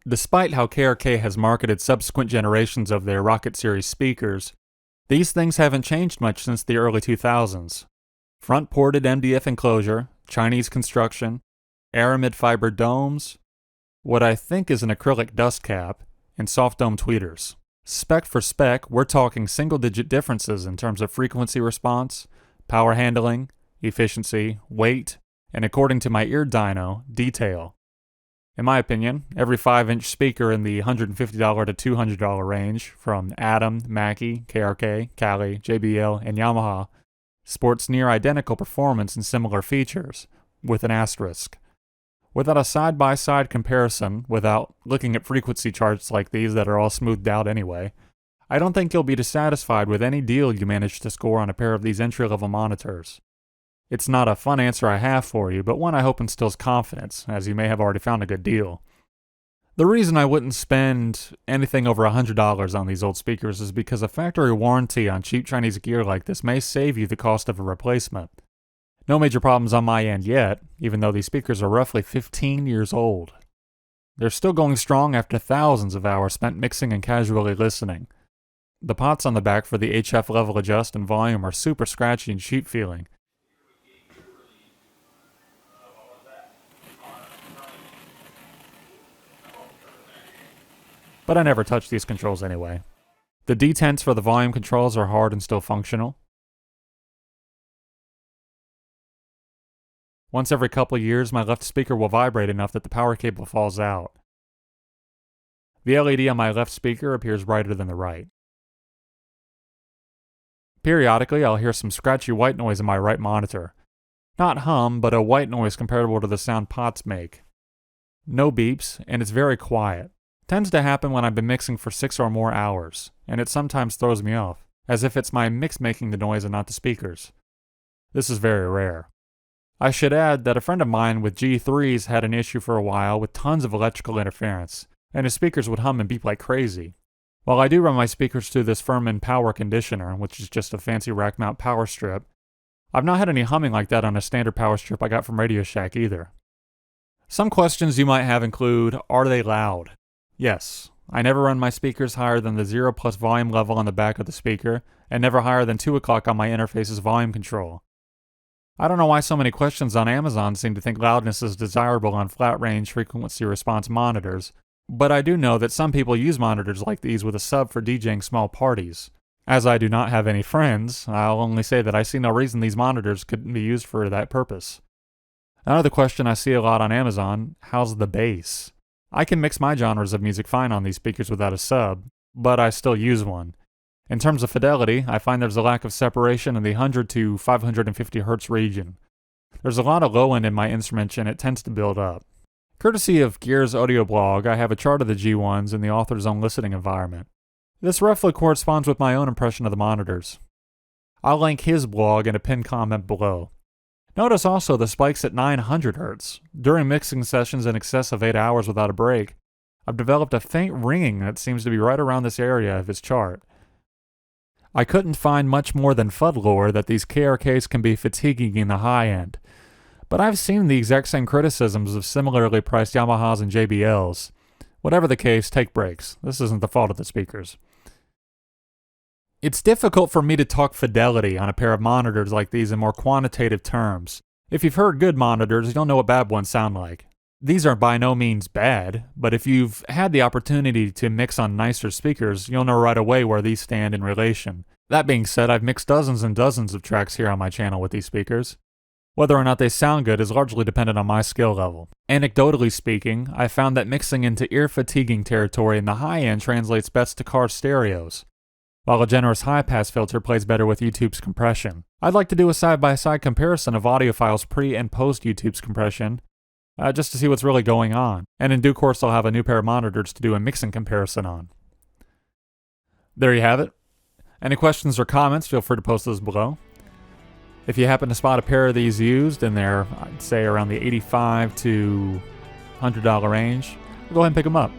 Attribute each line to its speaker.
Speaker 1: Despite how KRK has marketed subsequent generations of their Rokit series speakers, these things haven't changed much since the early 2000s. Front-ported MDF enclosure, Chinese construction, aramid fiber domes, what I think is an acrylic dust cap, and soft dome tweeters. Spec for spec, we're talking single-digit differences in terms of frequency response, power handling, efficiency, weight, and according to my ear dyno, detail. In my opinion, every 5-inch speaker in the $150 to $200 range, from Atom, Mackie, KRK, Kali, JBL, and Yamaha, sports near identical performance and similar features, with an asterisk. Without a side-by-side comparison, without looking at frequency charts like these that are all smoothed out anyway, I don't think you'll be dissatisfied with any deal you manage to score on a pair of these entry-level monitors. It's not a fun answer I have for you, but one I hope instills confidence, as you may have already found a good deal. The reason I wouldn't spend anything over $100 on these old speakers is because a factory warranty on cheap Chinese gear like this may save you the cost of a replacement. No major problems on my end yet, even though these speakers are roughly 15 years old. They're still going strong after thousands of hours spent mixing and casually listening. The pots on the back for the HF level adjust and volume are super scratchy and cheap feeling. But I never touch these controls anyway. The detents for the volume controls are hard and still functional. Once every couple of years, my left speaker will vibrate enough that the power cable falls out. The LED on my left speaker appears brighter than the right. Periodically, I'll hear some scratchy white noise in my right monitor. Not hum, but a white noise comparable to the sound pots make. No beeps, and it's very quiet. Tends to happen when I've been mixing for 6 or more hours, and it sometimes throws me off, as if it's my mix making the noise and not the speakers. This is very rare. I should add that a friend of mine with G3s had an issue for a while with tons of electrical interference, and his speakers would hum and beep like crazy. While I do run my speakers through this Furman power conditioner, which is just a fancy rack mount power strip, I've not had any humming like that on a standard power strip I got from Radio Shack either. Some questions you might have include, are they loud? Yes, I never run my speakers higher than the 0 plus volume level on the back of the speaker, and never higher than 2 o'clock on my interface's volume control. I don't know why so many questions on Amazon seem to think loudness is desirable on flat-range frequency response monitors, but I do know that some people use monitors like these with a sub for DJing small parties. As I do not have any friends, I'll only say that I see no reason these monitors couldn't be used for that purpose. Another question I see a lot on Amazon, how's the bass? I can mix my genres of music fine on these speakers without a sub, but I still use one. In terms of fidelity, I find there's a lack of separation in the 100 to 550 Hz region. There's a lot of low end in my instrument and it tends to build up. Courtesy of Gear's audio blog, I have a chart of the G1s in the author's own listening environment. This roughly corresponds with my own impression of the monitors. I'll link his blog in a pinned comment below. Notice also the spikes at 900 Hz. During mixing sessions in excess of 8 hours without a break, I've developed a faint ringing that seems to be right around this area of his chart. I couldn't find much more than FUD lore that these KRKs can be fatiguing in the high end, but I've seen the exact same criticisms of similarly priced Yamahas and JBLs. Whatever the case, take breaks. This isn't the fault of the speakers. It's difficult for me to talk fidelity on a pair of monitors like these in more quantitative terms. If you've heard good monitors, you'll know what bad ones sound like. These are by no means bad, but if you've had the opportunity to mix on nicer speakers, you'll know right away where these stand in relation. That being said, I've mixed dozens and dozens of tracks here on my channel with these speakers. Whether or not they sound good is largely dependent on my skill level. Anecdotally speaking, I found that mixing into ear-fatiguing territory in the high end translates best to car stereos, while a generous high-pass filter plays better with YouTube's compression. I'd like to do a side-by-side comparison of audio files pre- and post-YouTube's compression, just to see what's really going on, and in due course I'll have a new pair of monitors to do a mixing comparison on. There you have it. Any questions or comments, feel free to post those below. If you happen to spot a pair of these used in their, I'd say around the $85 to $100 range, go ahead and pick them up.